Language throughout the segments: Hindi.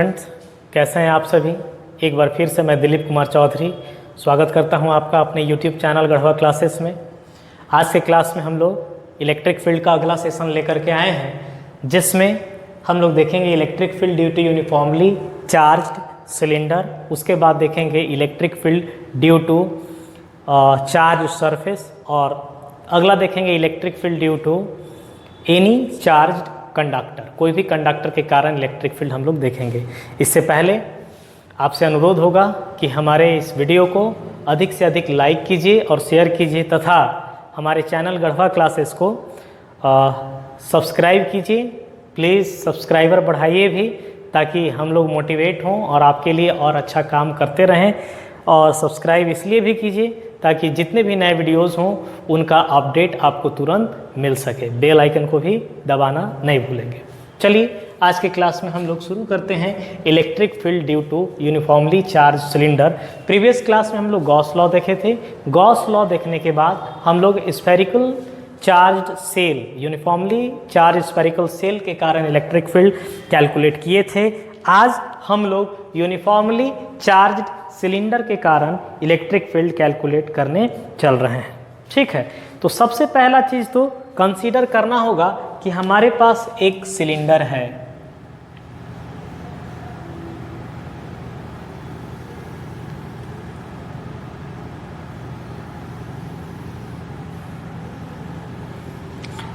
फ्रेंड्स, कैसे हैं आप सभी। एक बार फिर से मैं दिलीप कुमार चौधरी स्वागत करता हूं आपका अपने YouTube चैनल गढ़वा क्लासेस में। आज के क्लास में हम लोग इलेक्ट्रिक फील्ड का अगला सेशन लेकर के आए हैं, जिसमें हम लोग देखेंगे electric field due to uniformly charged cylinder. उसके बाद देखेंगे electric field due to charge surface, और अगला देखेंगे electric field due to any charged conductor. कोई भी कंडक्टर के कारण इलेक्ट्रिक फील्ड हम लोग देखेंगे। इससे पहले आपसे अनुरोध होगा कि हमारे इस वीडियो को अधिक से अधिक लाइक कीजिए और शेयर कीजिए, तथा हमारे चैनल गढ़वा क्लासेस को सब्सक्राइब कीजिए। प्लीज़ सब्सक्राइबर बढ़ाइए भी, ताकि हम लोग मोटिवेट हों और आपके लिए और अच्छा काम करते रहें। और सब्सक्राइब इसलिए भी कीजिए ताकि जितने भी नए वीडियोस हों उनका अपडेट आपको तुरंत मिल सके। बेल आइकन को भी दबाना नहीं भूलेंगे। चलिए आज के क्लास में हम लोग शुरू करते हैं electric field due to uniformly charge cylinder. Previous class में हम लोग गॉस लॉ देखे थे। गॉस लॉ देखने के बाद हम लोग spherical charge shell, uniformly charge spherical shell के कारण इलेक्ट्रिक फील्ड कैलकुलेट किए थे। आज हम लोग यूनिफॉर्मली चार्ज्ड सिलेंडर के कारण इलेक्ट्रिक फील्ड कैलकुलेट करने चल रहे हैं। ठीक है, तो सबसे पहला चीज़ तो कंसीडर करना होगा कि हमारे पास एक सिलेंडर है।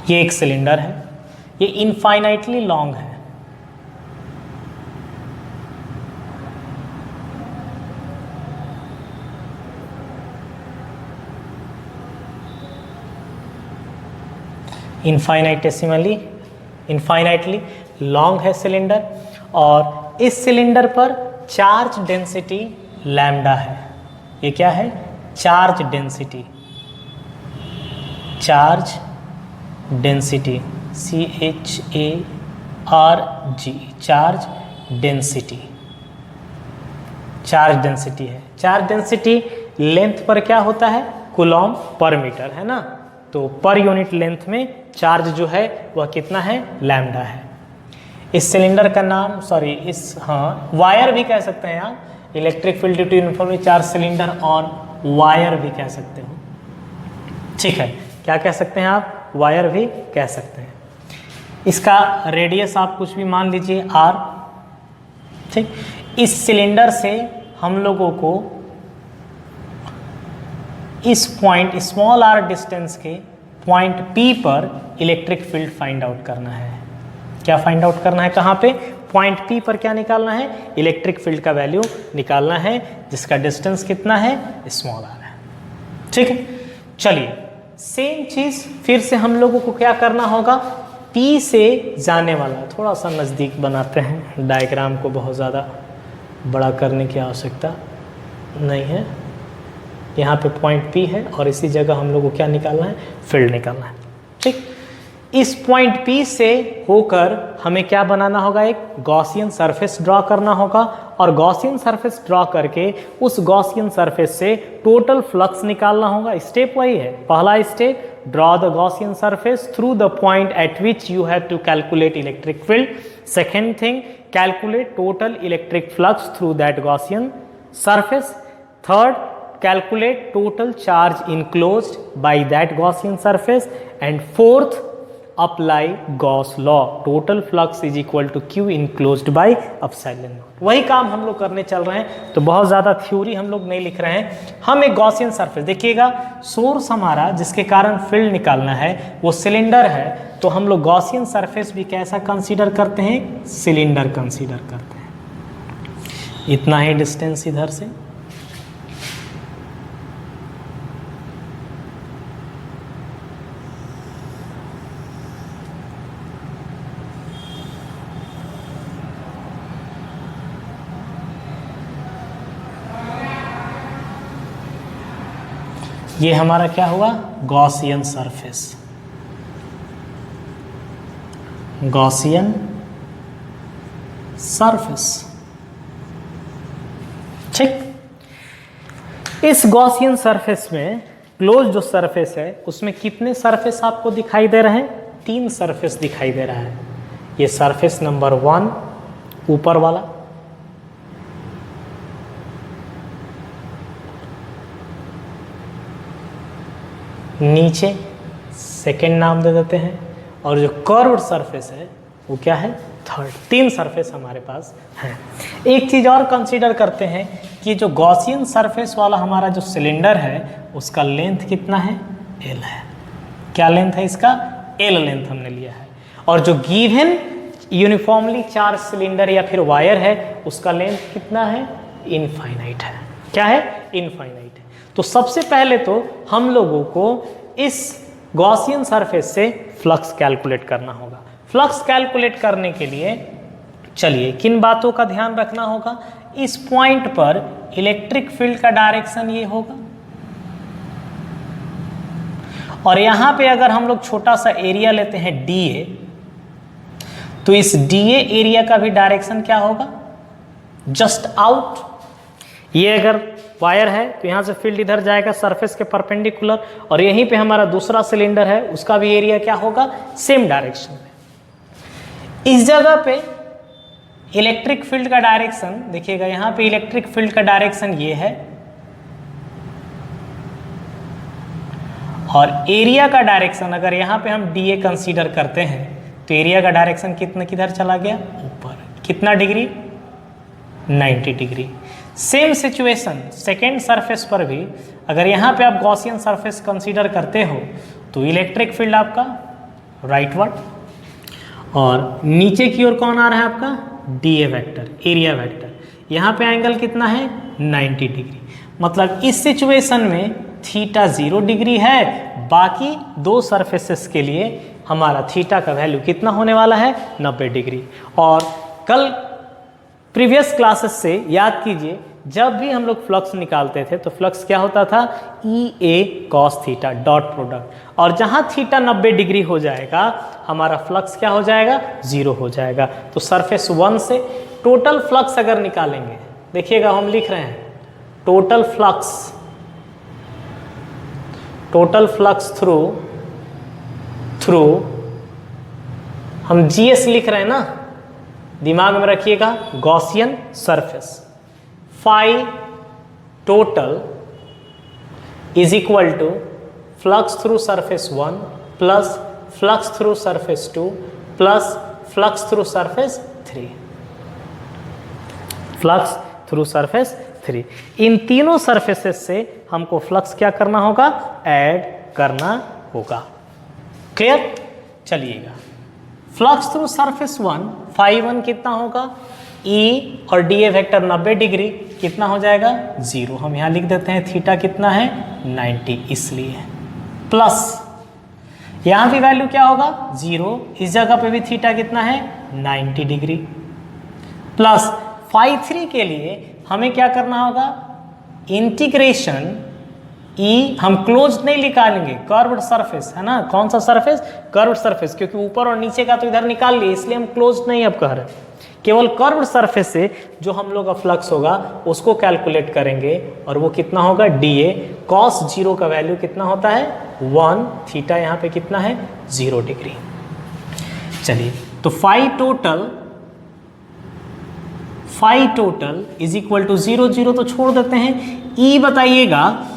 ये एक सिलेंडर है, ये इनफाइनाइटली लॉन्ग है। इनफाइनाइटली लॉन्ग है सिलेंडर, और इस सिलेंडर पर चार्ज डेंसिटी लैम्डा है। ये क्या है? Charge density, charge density CHARG, charge density, charge density है। चार्ज डेंसिटी लेंथ पर क्या होता है? कूलॉम पर मीटर, है ना। तो पर यूनिट लेंथ में चार्ज जो है वह कितना है? लैम्डा है। इस सिलेंडर का नाम, वायर भी कह सकते हैं आप। Electric field due to uniformly charge cylinder on wire भी कह सकते हो। ठीक है, क्या कह सकते हैं आप? वायर भी कह सकते हैं। इसका रेडियस आप कुछ भी मान लीजिए R। ठीक, इस सिलेंडर से हम लोगों को इस पॉइंट स्मॉल r डिस्टेंस के पॉइंट P पर इलेक्ट्रिक फील्ड फाइंड आउट करना है। क्या फाइंड आउट करना है? कहाँ पे? पॉइंट P पर क्या निकालना है? इलेक्ट्रिक फील्ड का वैल्यू निकालना है, जिसका डिस्टेंस कितना है? स्मॉल r है। ठीक है, चलिए सेम चीज फिर से हम लोगों को क्या करना होगा? P से जाने वाला, थोड़ा सा नज़दीक बनाते हैं डायग्राम को, बहुत ज़्यादा बड़ा करने की आवश्यकता नहीं है। यहाँ पे पॉइंट P है और इसी जगह हम लोग को क्या निकालना है? फील्ड निकालना है। ठीक, इस पॉइंट P से होकर हमें क्या बनाना होगा? एक गॉसियन सरफेस ड्रॉ करना होगा, और गॉसियन सरफेस ड्रॉ करके उस गॉसियन सरफेस से टोटल फ्लक्स निकालना होगा। स्टेप वही है। पहला step, draw the Gaussian surface through the point at which you have to calculate electric field. Second thing, calculate total electric flux through that Gaussian surface. Third, calculate total charge enclosed by that Gaussian surface, and fourth, apply Gauss law, total flux is equal to Q enclosed by epsilon naught। वही काम हम लोग करने चल रहे हैं, तो बहुत ज़्यादा थ्योरी हम लोग नहीं लिख रहे हैं। हम एक गॉसियन सरफेस, देखिएगा सोर्स हमारा जिसके कारण फील्ड निकालना है वो सिलेंडर है, तो हम लोग गॉसियन सरफेस भी कैसा कंसीडर करते हैं? सिलेंडर कंसीडर करते हैं। इतना ही डिस्टेंस इधर से, ये हमारा क्या हुआ? Gaussian surface, Gaussian surface. ठीक, इस गॉसियन सरफेस में क्लोज जो सरफेस है उसमें कितने सरफेस आपको दिखाई दे रहे हैं? 3 सरफेस दिखाई दे रहा है। ये सरफेस नंबर 1 ऊपर वाला, नीचे सेकेंड नाम दे देते हैं, और जो कर्व्ड सरफेस है वो क्या है, थर्ड। 3 सरफेस हमारे पास है। एक चीज़ और कंसीडर करते हैं कि जो गॉसियन सरफेस वाला हमारा जो सिलेंडर है उसका लेंथ कितना है, L है। क्या लेंथ है इसका, L लेंथ हमने लिया है। और जो गिवन यूनिफॉर्मली चार्ज सिलेंडर या फिर वायर है उसका लेंथ कितना है, इनफाइनाइट है। क्या है, इनफाइनाइट है। तो सबसे पहले तो हम लोगों को इस गॉसियन सरफेस से फ्लक्स कैलकुलेट करना होगा। फ्लक्स कैलकुलेट करने के लिए चलिए किन बातों का ध्यान रखना होगा, इस पॉइंट पर इलेक्ट्रिक फील्ड का डायरेक्शन ये होगा, और यहां पे अगर हम लोग छोटा सा एरिया लेते हैं DA, तो इस DA एरिया का भी डायरेक्शन क्या होगा, जस्ट आउट। ये अगर वायर है तो यहां से फील्ड इधर जाएगा सरफेस के परपेंडिकुलर, और यहीं पे हमारा दूसरा सिलेंडर है उसका भी एरिया क्या होगा, सेम डायरेक्शन में। इस जगह पे इलेक्ट्रिक फील्ड का डायरेक्शन देखिएगा, यहां पे इलेक्ट्रिक फील्ड का डायरेक्शन ये है, और एरिया का डायरेक्शन अगर यहां पे हम DA कंसीडर करते हैं तो एरिया का डायरेक्शन कितना किधर चला गया, ऊपर। कितना degree, 90 degree. Same situation second surface पर भी अगर यहाँ पे आप गॉसियन सरफेस कंसीडर करते हो तो इलेक्ट्रिक फील्ड आपका राइटवर्ड, और नीचे की ओर कौन आ रहा है आपका, DA वेक्टर, एरिया वेक्टर। यहाँ पे एंगल कितना है, 90 डिग्री। मतलब इस सिचुएशन में थीटा 0 डिग्री है, बाकी 2 सरफेसेस के लिए हमारा थीटा का वैल्यू कितना होने वाला है, 90 डिग्री। और कल प्रीवियस क्लासेस से याद कीजिए, जब भी हम लोग फ्लक्स निकालते थे तो फ्लक्स क्या होता था, EA cos theta dot product, और जहां थीटा 90 डिग्री हो जाएगा हमारा फ्लक्स क्या हो जाएगा, 0 हो जाएगा। तो सरफेस 1 से टोटल फ्लक्स अगर निकालेंगे, देखिएगा हम लिख रहे हैं टोटल फ्लक्स थ्रू हम GS लिख रहे हैं ना, दिमाग में रखिएगा, Gaussian surface. Phi total is equal to flux through surface 1 plus flux through surface 2 plus flux through surface 3। Flux through surface 3, इन तीनों सरफेसेस से हमको फ्लक्स क्या करना होगा, ऐड करना होगा। क्लियर, चलिएगा। फ्लक्स थ्रू सरफेस 1 फाई 1 कितना होगा, E और DA वेक्टर 90 डिग्री कितना हो जाएगा, 0। हम यहाँ लिख देते हैं थीटा कितना है, 90, इसलिए प्लस यहाँ भी वैल्यू क्या होगा, 0। इस जगह पे भी थीटा कितना है, 90 डिग्री, प्लस फाई 3 के लिए हमें क्या करना होगा, इंटीग्रेशन E, हम क्लोज नहीं निकालेंगे, कर्व्ड सरफेस है ना, कौन सा सरफेस, कर्व्ड सरफेस, क्योंकि ऊपर और नीचे का तो इधर निकाल लिए, इसलिए हम क्लोज नहीं अब कह रहे, केवल कर्व्ड सरफेस से जो हम लोग का फ्लक्स होगा उसको कैलकुलेट करेंगे, और वो कितना होगा, DA cos 0 का वैल्यू कितना होता है, 1, थीटा यहाँ पे कितना है, 0 डिग्री। चलिए, तो phi total is equal to 0, 0 तो छोड़ देते हैं। E बताइएगा,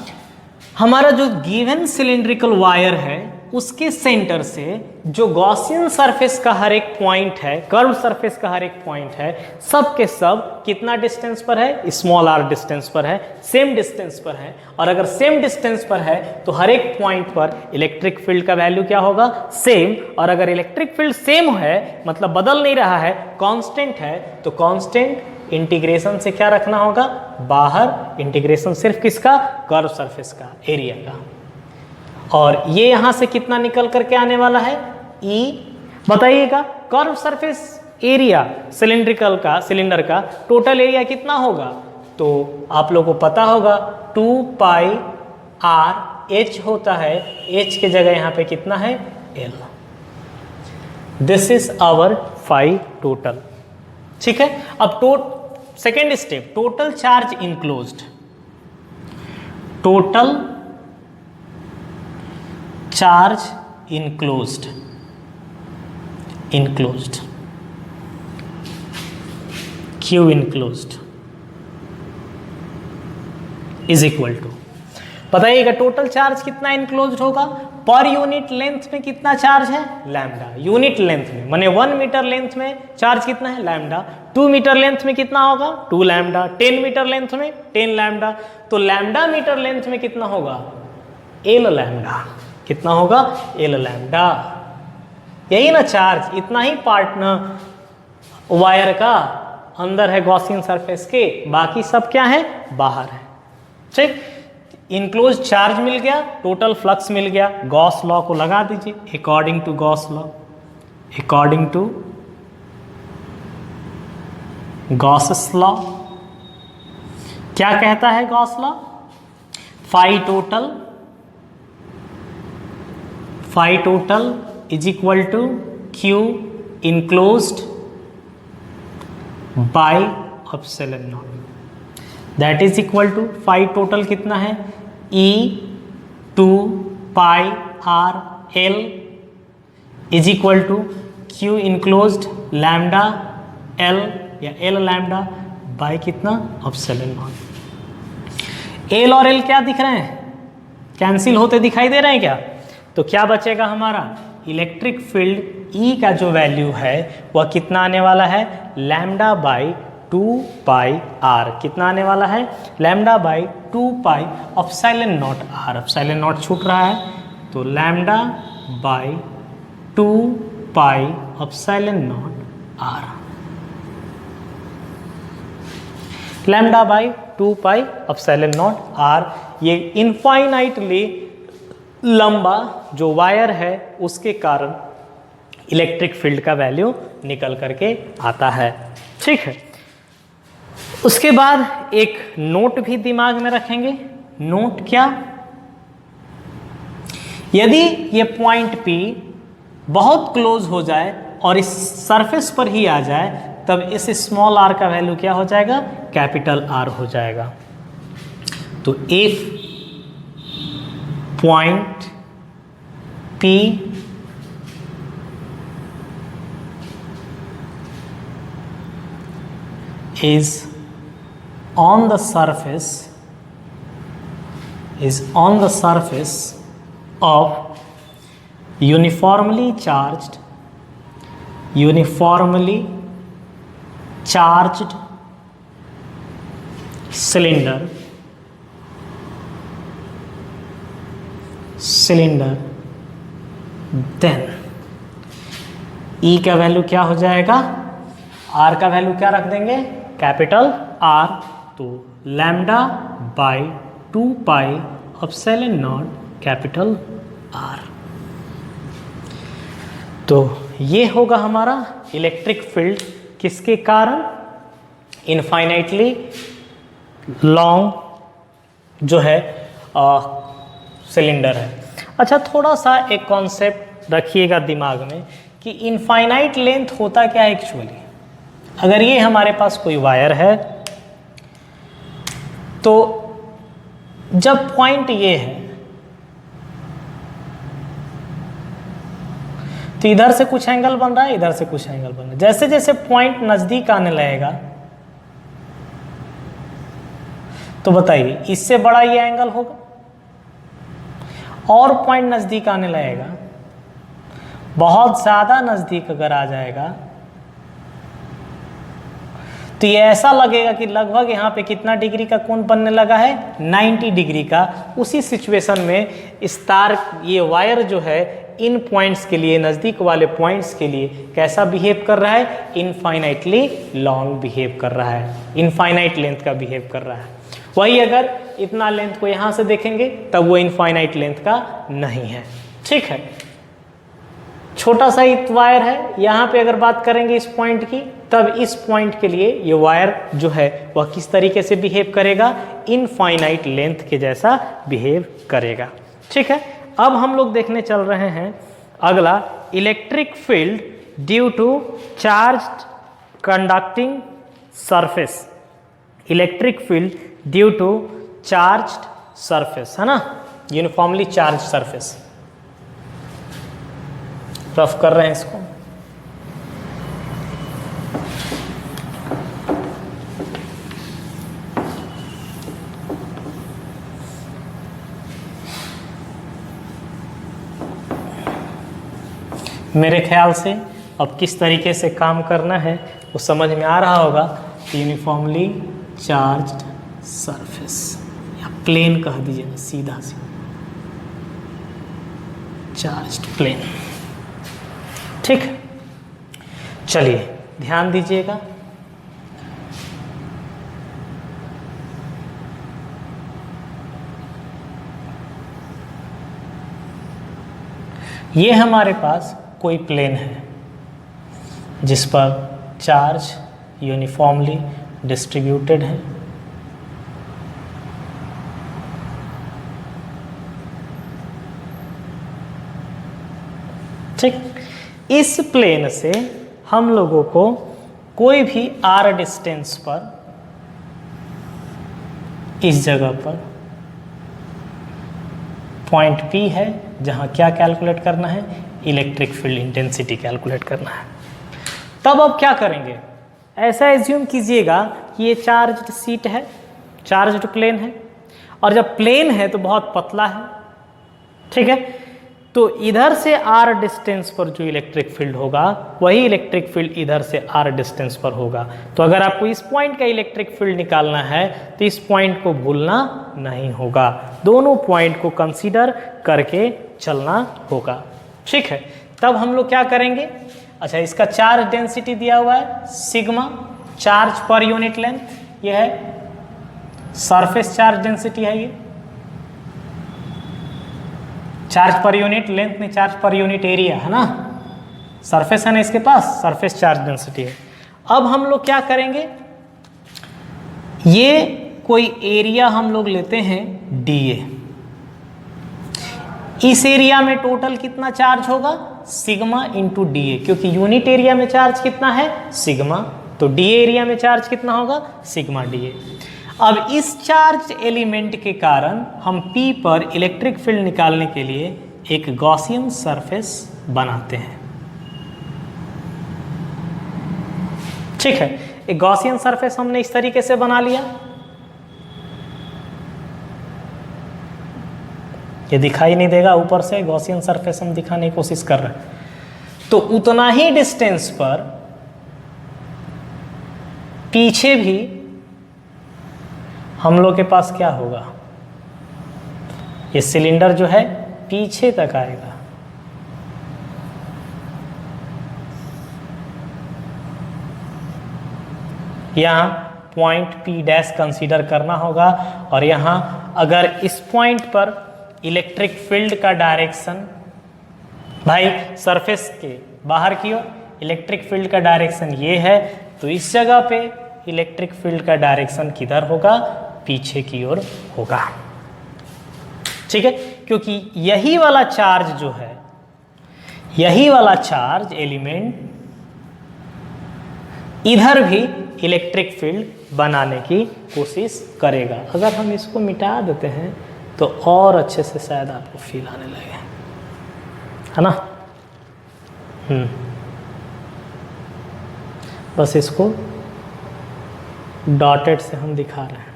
हमारा जो गिवन सिलिंड्रिकल वायर है उसके सेंटर से जो गॉसियन सरफेस का हर एक पॉइंट है, कर्व सरफेस का हर एक पॉइंट है, सब के सब कितना डिस्टेंस पर है, स्मॉल r डिस्टेंस पर है, सेम डिस्टेंस पर है। और अगर सेम डिस्टेंस पर है तो हर एक पॉइंट पर इलेक्ट्रिक फील्ड का वैल्यू क्या होगा, सेम। और अगर इलेक्ट्रिक फील्ड सेम है, मतलब बदल नहीं रहा है, कांस्टेंट है, तो कांस्टेंट इंटीग्रेशन से क्या रखना होगा, बाहर। इंटीग्रेशन सिर्फ किसका, कर्व सरफेस का, एरिया का। और ये यहां से कितना निकल करके आने वाला है, E। बताइएगा, कर्व सरफेस एरिया सिलेंडर का टोटल एरिया कितना होगा, तो आप लोगों को पता होगा 2 पाई r h होता है, h के जगह यहां पे कितना है, L। This is our phi total. ठीक है, अब second step, total charge enclosed. Total charge enclosed Q enclosed is equal to बताइएगा टोटल चार्ज कितना इनक्लोज्ड होगा, पर यूनिट लेंथ में कितना चार्ज है, लैम्डा। यूनिट लेंथ में माने 1 मीटर लेंथ में चार्ज कितना है, लैम्डा। 2 मीटर लेंथ में कितना होगा, 2 लैम्डा। 10 मीटर लेंथ में 10 लैम्डा। तो लैम्डा मीटर लेंथ में कितना होगा, एल लैम्डा। कितना होगा, एल लैम्डा। यही ना चार्ज, इतना ही पार्ट ना वायर का अंदर है गॉसियन सरफेस के, बाकी सब क्या है, बाहर है। ठीक, इनक्लोज चार्ज मिल गया, टोटल फ्लक्स मिल गया। गॉस लॉ को लगा दीजिए according to Gauss law. According to Gauss law क्या कहता है Gauss law, phi total is equal to Q enclosed by epsilon naught. That is equal to phi total कितना है, E 2 pi R L is equal to Q enclosed lambda L या एल लैम्डा बाय कितना, एप्सिलॉन नॉट। एल और एल क्या दिख रहे हैं, कैंसिल होते दिखाई दे रहे हैं क्या, तो क्या बचेगा हमारा, इलेक्ट्रिक फील्ड E का जो वैल्यू है वह कितना आने वाला है, लैम्डा बाई 2 पाई आर। कितना आने वाला है, lambda by 2 pi epsilon naught R. Epsilon naught छूट रहा है तो lambda by 2 pi epsilon naught R. Lambda by 2 pi epsilon naught R. ये इनफाइनाइटली लंबा जो वायर है उसके कारण इलेक्ट्रिक फील्ड का वैल्यू निकल करके आता है। ठीक है, उसके बाद एक नोट भी दिमाग में रखेंगे। नोट क्या, यदि ये पॉइंट P बहुत क्लोज हो जाए और इस सरफेस पर ही आ जाए तब इस स्मॉल r का वैल्यू क्या हो जाएगा, कैपिटल R हो जाएगा। तो if point P is on the surface of uniformly charged cylinder, then E का वैल्यू क्या हो जाएगा, R का वैल्यू क्या रख देंगे, कैपिटल R। तो lambda by 2 pi epsilon not capital R। तो ये होगा हमारा इलेक्ट्रिक फील्ड, किसके कारण, इनफाइनाइटली लॉन्ग जो है सिलेंडर है। अच्छा, थोड़ा सा एक कॉन्सेप्ट रखिएगा दिमाग में कि इनफाइनाइट लेंथ होता क्या है एक्चुअली। अगर ये हमारे पास कोई वायर है तो जब पॉइंट ये है तो इधर से कुछ एंगल बन रहा है, इधर से कुछ एंगल बन रहा है। जैसे जैसे पॉइंट नजदीक आने लगेगा तो बताइए इससे बड़ा ये एंगल होगा, और पॉइंट नजदीक आने लगेगा, बहुत ज्यादा नजदीक अगर आ जाएगा तो ये ऐसा लगेगा कि लगभग यहाँ पे कितना डिग्री का कोण बनने लगा है, 90 डिग्री का। उसी सिचुएशन में इस तार, ये वायर जो है इन पॉइंट्स के लिए, नज़दीक वाले पॉइंट्स के लिए कैसा बिहेव कर रहा है, इनफाइनाइटली लॉन्ग बिहेव कर रहा है, इनफाइनाइट लेंथ का बिहेव कर रहा है। वही अगर इतना लेंथ को यहाँ से देखेंगे तब वो इनफाइनाइट लेंथ का नहीं है। ठीक है, छोटा सा एक वायर है, यहाँ पे अगर बात करेंगे इस पॉइंट की, तब इस पॉइंट के लिए ये वायर जो है वह किस तरीके से बिहेव करेगा, इनफाइनाइट लेंथ के जैसा बिहेव करेगा। ठीक है, अब हम लोग देखने चल रहे हैं अगला, electric field due to charged conducting surface. Electric field due to charged surface, है ना, यूनिफॉर्मली चार्ज सरफेस। रफ कर रहे हैं इसको। मेरे ख्याल से अब किस तरीके से काम करना है वो समझ में आ रहा होगा। यूनिफॉर्मली चार्ज्ड सरफेस या प्लेन कह दीजिए ना, सीधा सीधा चार्ज्ड प्लेन। ठीक, चलिए ध्यान दीजिएगा। ये हमारे पास कोई प्लेन है जिस पर चार्ज यूनिफॉर्मली डिस्ट्रीब्यूटेड है। ठीक, इस प्लेन से हम लोगों को कोई भी r डिस्टेंस पर इस जगह पर पॉइंट P है जहां क्या कैलकुलेट करना है, इलेक्ट्रिक फील्ड इंटेंसिटी कैलकुलेट करना है। तब अब क्या करेंगे, ऐसा एज्यूम कीजिएगा कि ये चार्ज्ड शीट है, चार्ज्ड प्लेन है, और जब प्लेन है तो बहुत पतला है। ठीक है, तो इधर से r डिस्टेंस पर जो इलेक्ट्रिक फील्ड होगा वही इलेक्ट्रिक फील्ड इधर से r डिस्टेंस पर होगा। तो अगर आपको इस पॉइंट का इलेक्ट्रिक फील्ड निकालना है तो इस पॉइंट को भूलना नहीं होगा, दोनों पॉइंट को कंसीडर करके चलना होगा। ठीक है, तब हम लोग क्या करेंगे, अच्छा इसका चार्ज डेंसिटी दिया हुआ है सिग्मा, चार्ज पर यूनिट लेंथ, ये है सरफेस चार्ज डेंसिटी है, ये चार्ज पर यूनिट लेंथ नहीं, चार्ज पर यूनिट एरिया है ना, सरफेस है ना इसके पास, सरफेस चार्ज डेंसिटी है। अब हम लोग क्या करेंगे, ये कोई एरिया हम लोग लेते हैं dA, इस एरिया में टोटल कितना चार्ज होगा, सिग्मा इंटू dA, क्योंकि यूनिट एरिया में चार्ज कितना है सिग्मा, तो dA एरिया में चार्ज कितना होगा सिग्मा dA। अब इस चार्ज एलिमेंट के कारण हम P पर इलेक्ट्रिक फील्ड निकालने के लिए एक गॉसियन सरफेस बनाते हैं। ठीक है, एक गॉसियन सरफेस हमने इस तरीके से बना लिया, ये दिखाई नहीं देगा ऊपर से, गॉसियन सरफेस हम दिखाने की कोशिश कर रहे हैं। तो उतना ही डिस्टेंस पर पीछे भी हम लोग के पास क्या होगा, ये सिलेंडर जो है पीछे तक आएगा, यहाँ पॉइंट P डैश कंसीडर करना होगा, और यहाँ अगर इस पॉइंट पर इलेक्ट्रिक फील्ड का डायरेक्शन, भाई सरफेस के बाहर की ओर इलेक्ट्रिक फील्ड का डायरेक्शन ये है, तो इस जगह पे इलेक्ट्रिक फील्ड का डायरेक्शन किधर होगा, पीछे की ओर होगा। ठीक है, क्योंकि यही वाला चार्ज जो है, यही वाला चार्ज एलिमेंट इधर भी इलेक्ट्रिक फील्ड बनाने की कोशिश करेगा। अगर हम इसको मिटा देते हैं तो और अच्छे से शायद आपको फील आने लगे, है ना। बस इसको डॉटेड से हम दिखा रहे हैं।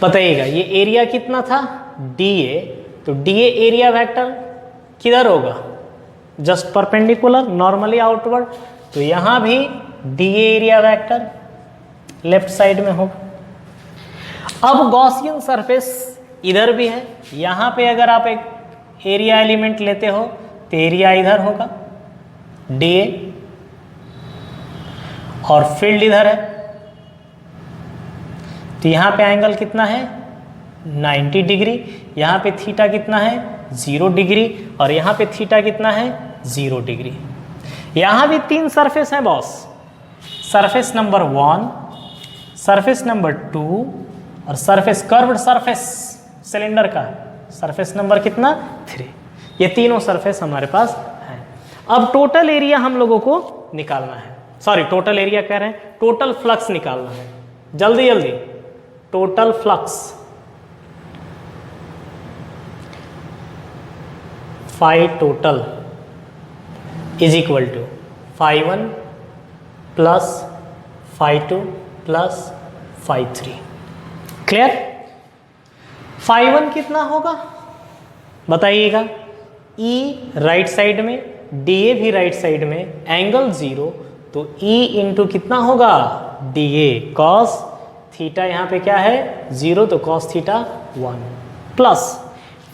बताइएगा ये एरिया कितना था dA, तो dA एरिया वेक्टर किधर होगा, जस्ट परपेंडिकुलर नॉर्मली आउटवर्ड, तो यहाँ भी dA area vector left side में होगा। अब गॉसियन सरफेस इधर भी है, यहाँ पे अगर आप एक एरिया एलिमेंट लेते हो तो एरिया इधर होगा dA, और फील्ड इधर है, तो यहाँ पे एंगल कितना है 90 डिग्री, यहाँ पे थीटा कितना है 0 डिग्री, और यहाँ पे थीटा कितना है 0 डिग्री। यहाँ भी 3 सरफेस हैं boss, surface number 1, surface number 2 और सरफेस कर्व्ड सरफेस सिलेंडर का सरफेस नंबर कितना 3। ये तीनों सरफेस हमारे पास हैं। अब टोटल एरिया हम लोगों को निकालना है, सॉरी टोटल एरिया कह रहे हैं, टोटल फ्लक्स निकालना है, जल्दी जल्दी। Total flux phi total is equal to phi 1 plus phi 2 plus phi 3। Clear? Phi 1 कितना होगा बताइएगा, ई राइट साइड में, डी ए भी राइट साइड में, एंगल 0, तो ई इंटू कितना होगा डी ए, कॉस थीटा यहाँ पे क्या है 0, तो कॉस थीटा 1 प्लस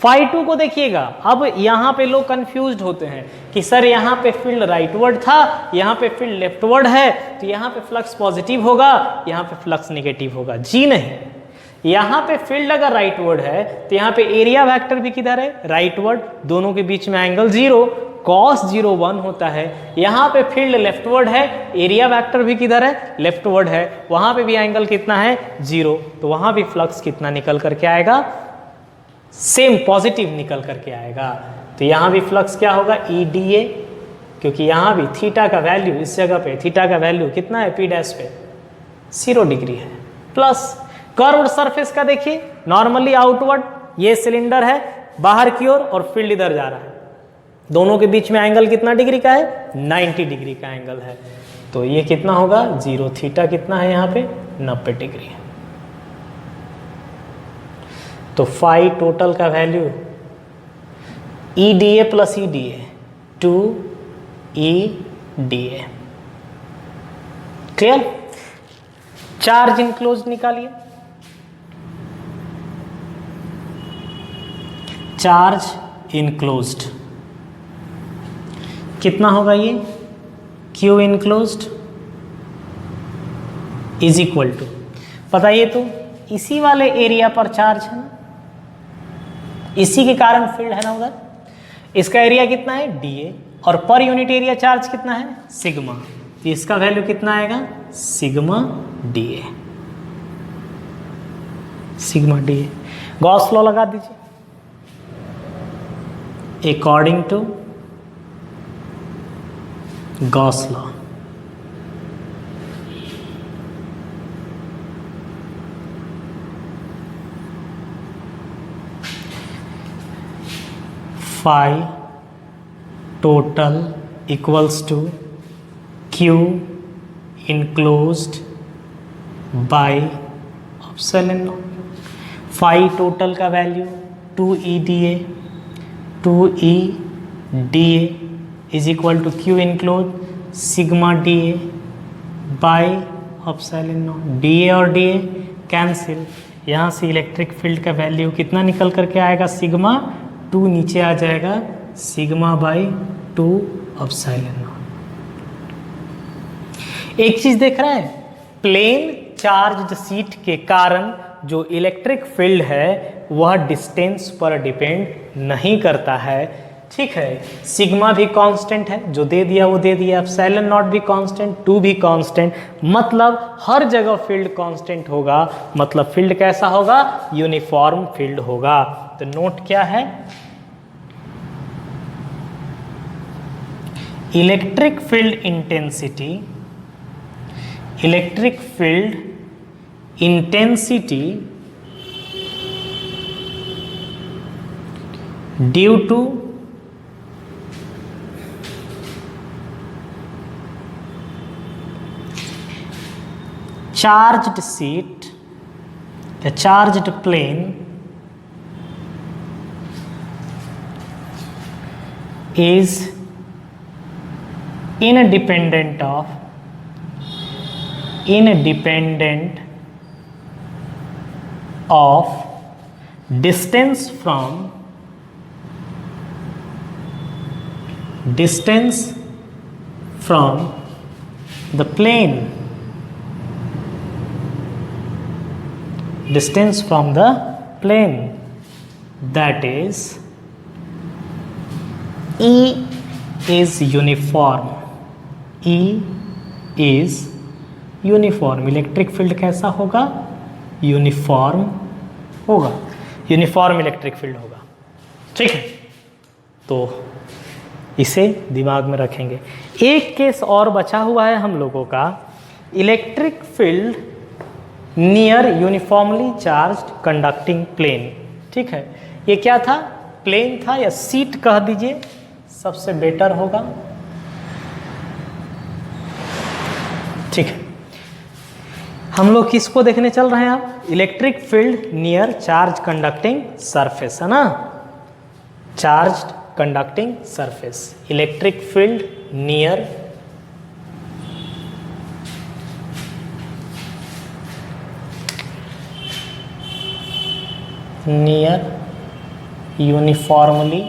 फाई 2 को देखिएगा। अब यहाँ पे लोग कंफ्यूज्ड होते हैं कि सर यहाँ पे फील्ड राइटवर्ड था, यहाँ पे फील्ड लेफ्टवर्ड है, तो यहाँ पे फ्लक्स पॉजिटिव होगा, यहाँ पे फ्लक्स नेगेटिव होगा। जी नहीं, यहाँ पे फील्ड अगर राइटवर्ड है तो यहाँ पे एरिया वेक्टर भी किधर है राइटवर्ड, दोनों के बीच में एंगल 0, cos 0 1 होता है। यहाँ पे फील्ड लेफ्टवर्ड है, एरिया वेक्टर भी किधर है लेफ्टवर्ड है, वहाँ पे भी एंगल कितना है 0, तो वहाँ भी फ्लक्स कितना निकल करके आएगा, सेम पॉजिटिव निकल करके आएगा। तो यहाँ भी फ्लक्स क्या होगा ई डी ए, क्योंकि यहाँ भी थीटा का वैल्यू इस जगह पे थीटा का वैल्यू कितना है पी डैश पे 0 डिग्री है, प्लस कर्व्ड सरफेस का देखिए नॉर्मली आउटवर्ड, ये सिलेंडर है बाहर की ओर और फील्ड इधर जा रहा है, दोनों के बीच में एंगल कितना डिग्री का है 90 डिग्री का एंगल है, तो ये कितना होगा 0, थीटा कितना है यहाँ पे 90 डिग्री है। तो फाई टोटल का value E D A plus E D A 2 E D A. Clear? Charge enclose निकालिए। चार्ज इनक्लोज्ड कितना होगा ये Q enclosed is equal to, बताइए तो इसी वाले एरिया पर चार्ज है ना, इसी के कारण फील्ड है ना उधर, इसका एरिया कितना है डी ए और पर यूनिट एरिया चार्ज कितना है सिग्मा, तो इसका वैल्यू कितना आएगा sigma D A, sigma D A. Gauss law लगा दीजिए, according to Gauss law phi total equals to Q enclosed by epsilon naught। phi total का value 2E dA, 2E dA is equal to Q enclosed sigma dA by epsilon naught। dA और dA कैंसिल, यहाँ से इलेक्ट्रिक फील्ड का वैल्यू कितना निकल करके आएगा सिग्मा 2, नीचे आ जाएगा सिग्मा बाई 2 एप्सिलॉन नॉट। एक चीज देख रहे हैं, प्लेन चार्ज्ड शीट के कारण जो इलेक्ट्रिक फील्ड है वह डिस्टेंस पर डिपेंड नहीं करता है, ठीक है। सिग्मा भी कांस्टेंट है, जो दे दिया वो दे दिया, एप्सिलॉन नॉट भी कांस्टेंट, 2 भी कांस्टेंट, मतलब हर जगह फील्ड कांस्टेंट होगा, मतलब फील्ड कैसा होगा यूनिफॉर्म फील्ड होगा। तो नोट क्या है, electric field intensity, electric field intensity due to charged sheet, a charged plane is independent of distance from the plane, distance from the plane, that is E is uniform, E is uniform. Electric field कैसा होगा यूनिफॉर्म होगा, यूनिफॉर्म इलेक्ट्रिक फील्ड होगा, ठीक है। तो इसे दिमाग में रखेंगे। एक केस और बचा हुआ है हम लोगों का, electric field near uniformly charged conducting plane, ठीक है। ये क्या था, प्लेन था या सीट कह दीजिए, सबसे बेटर होगा, ठीक है। हम लोग किसको देखने चल रहे हैं आप, electric field near charge conducting surface, है ना, charged conducting surface, electric field near uniformly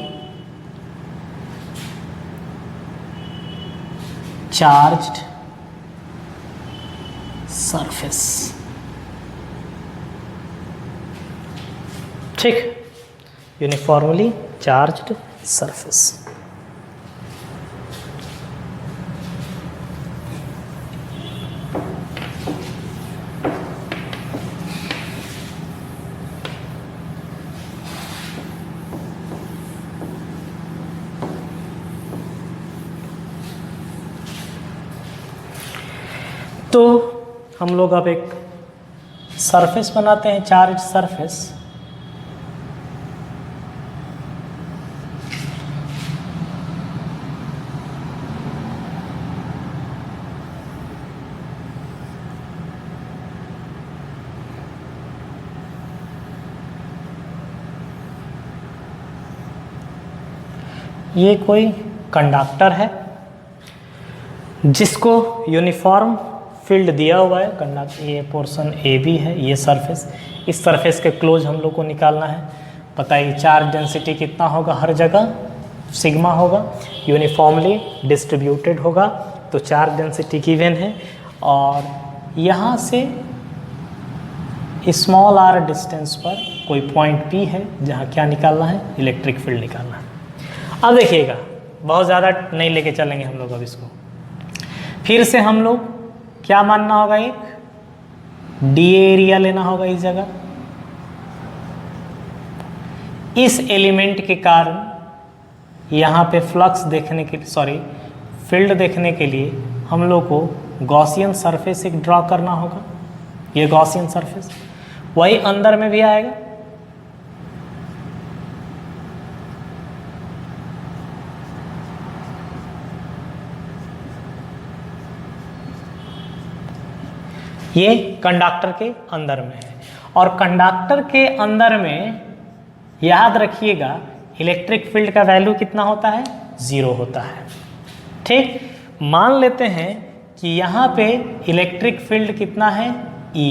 charged surface. ठीक, यूनिफॉर्मली चार्ज्ड सरफेस। तो हम लोग अब एक सरफेस बनाते हैं, चार्ज सरफेस। ये कोई कंडक्टर है जिसको यूनिफॉर्म फील्ड दिया हुआ है, कंडक्टर ये पोर्शन ए बी है, ये सरफेस। इस सरफेस के क्लोज हम लोग को निकालना है। बताइए चार्ज डेंसिटी कितना होगा, हर जगह सिग्मा होगा, यूनिफॉर्मली डिस्ट्रीब्यूटेड होगा, तो चार्ज डेंसिटी गिवन है। और यहाँ से स्मॉल आर डिस्टेंस पर कोई पॉइंट पी है जहाँ क्या निकालना है, इलेक्ट्रिक फील्ड निकालना है। अब देखिएगा, बहुत ज़्यादा नहीं लेके चलेंगे हम लोग अब इसको। फिर से हम लोग क्या मानना होगा, एक डी एरिया लेना होगा इस जगह। इस एलिमेंट के कारण यहाँ पे फ्लक्स देखने के, सॉरी फील्ड देखने के लिए हम लोग को गॉसियन सरफेस एक ड्रॉ करना होगा। ये गॉसियन सरफेस वही अंदर में भी आएगा। ये कंडक्टर के अंदर में है, और कंडक्टर के अंदर में याद रखिएगा इलेक्ट्रिक फील्ड का वैल्यू कितना होता है, 0 होता है। ठीक, मान लेते हैं कि यहाँ पे इलेक्ट्रिक फील्ड कितना है, E,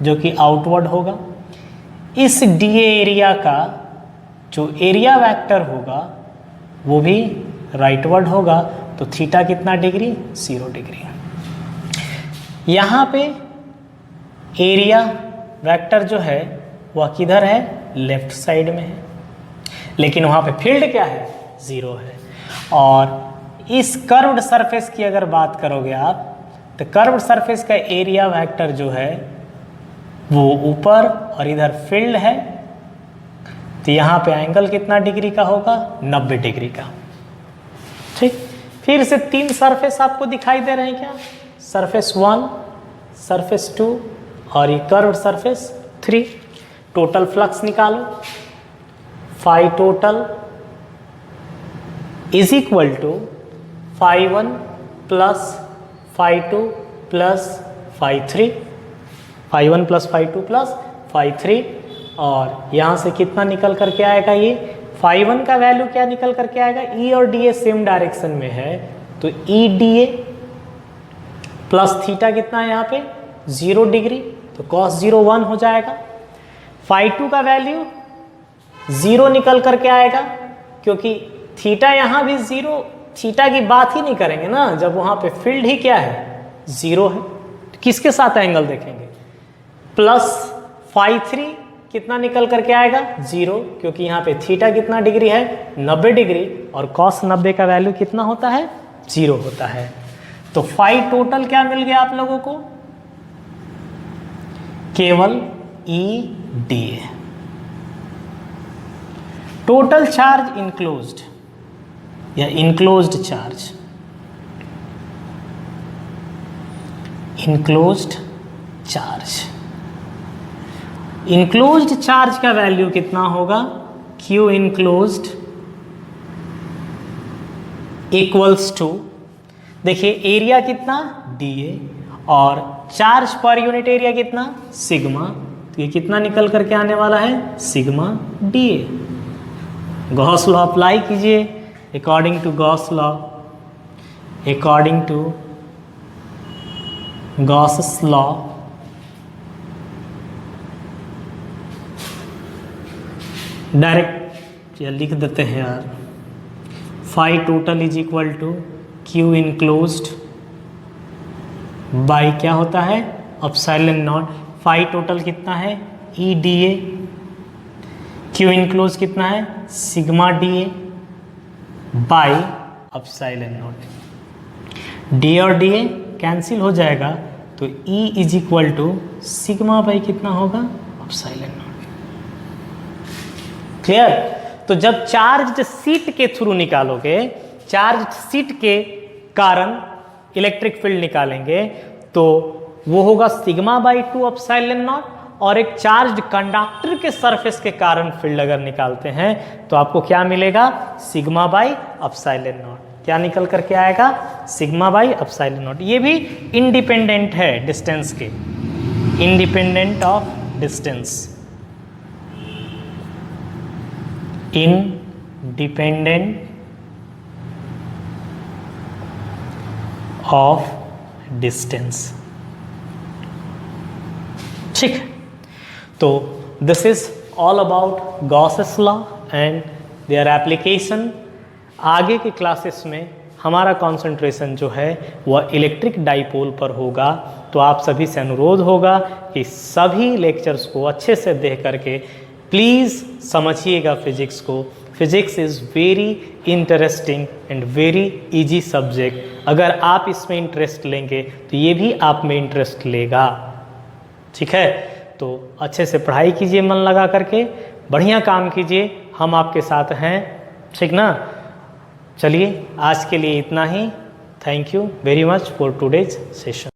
जो कि आउटवर्ड होगा। इस डी एरिया का जो एरिया वेक्टर होगा वो भी राइटवर्ड होगा, तो थीटा कितना डिग्री, 0 डिग्री। यहाँ पे एरिया वेक्टर जो है वह किधर है, लेफ्ट साइड में है, लेकिन वहाँ पे फील्ड क्या है, 0 है। और इस कर्व्ड सरफेस की अगर बात करोगे आप, तो कर्व्ड सरफेस का एरिया वेक्टर जो है वो ऊपर, और इधर फील्ड है, तो यहाँ पे एंगल कितना डिग्री का होगा, 90 डिग्री का। ठीक, फिर से 3 सरफेस आपको दिखाई दे रहे हैं क्या, सरफेस 1, सरफेस 2 और ये कर्व्ड सरफेस 3। टोटल फ्लक्स निकालो, phi total is equal to phi 1 plus phi 2 plus phi 3, phi 1 plus phi 2 plus phi 3। और यहाँ से कितना निकल करके आएगा, ये फाई 1 का वैल्यू क्या निकल करके आएगा, E और DA सेम डायरेक्शन में है, तो EDA प्लस थीटा कितना है यहाँ पे, 0 डिग्री, तो cos 0 1 हो जाएगा। फाई 2 का वैल्यू 0 निकल करके आएगा, क्योंकि थीटा यहाँ भी 0, थीटा की बात ही नहीं करेंगे ना, जब वहाँ पे फील्ड ही क्या है, 0 है। तो किसके साथ एंगल देखेंगे, प्लस फाई 3 कितना निकल करके आएगा, 0, क्योंकि यहाँ पे थीटा कितना डिग्री है, 90 डिग्री, और cos 90 का वैल्यू कितना होता है, 0 होता है। तो फाई टोटल क्या मिल गया आप लोगों को, केवल EDA। टोटल चार्ज इनक्लोज्ड या enclosed charge, enclosed charge, enclosed charge का वैल्यू कितना होगा, Q इनक्लोज्ड इक्वल्स टू, देखिए एरिया कितना, DA, और चार्ज पर यूनिट एरिया कितना, सिग्मा, तो ये कितना निकल करके आने वाला है, sigma DA। Gauss law apply कीजिए। According to Gauss law, according to Gauss law, direct या लिख देते हैं यार, phi total is equal to Q enclosed by क्या होता है, एप्सिलॉन नॉट। फाई टोटल कितना है, E D A, Q enclose कितना है, sigma D A by epsilon naught. D और डी ए कैंसिल हो जाएगा तो E is equal to sigma by कितना होगा, एप्सिलॉन नॉट। क्लियर। तो जब चार्ज सीट के थ्रू निकालोगे, चार्ज सीट के कारण इलेक्ट्रिक फील्ड निकालेंगे तो वो होगा सिग्मा बाई 2 एप्सिलॉन नॉट। और एक चार्ज कंडक्टर के सरफेस के कारण फील्ड अगर निकालते हैं तो आपको क्या मिलेगा, सिग्मा बाई एप्सिलॉन नॉट। क्या निकल करके आएगा, सिग्मा बाई एप्सिलॉन नॉट। ये भी इंडिपेंडेंट है डिस्टेंस के, independent of distance, independent of distance. ठीक, तो this is all about Gauss's law and their application. आगे के क्लासेस में हमारा कंसंट्रेशन जो है वह इलेक्ट्रिक डाइपोल पर होगा। तो आप सभी से अनुरोध होगा कि सभी लेक्चर्स को अच्छे से देख करके प्लीज़ समझिएगा फिजिक्स को। Physics is very interesting and very easy subject. अगर आप इसमें इंटरेस्ट लेंगे तो ये भी आप में इंटरेस्ट लेगा। ठीक है, तो अच्छे से पढ़ाई कीजिए, मन लगा करके बढ़िया काम कीजिए, हम आपके साथ हैं। ठीक ना। चलिए आज के लिए इतना ही। Thank you very much for today's session.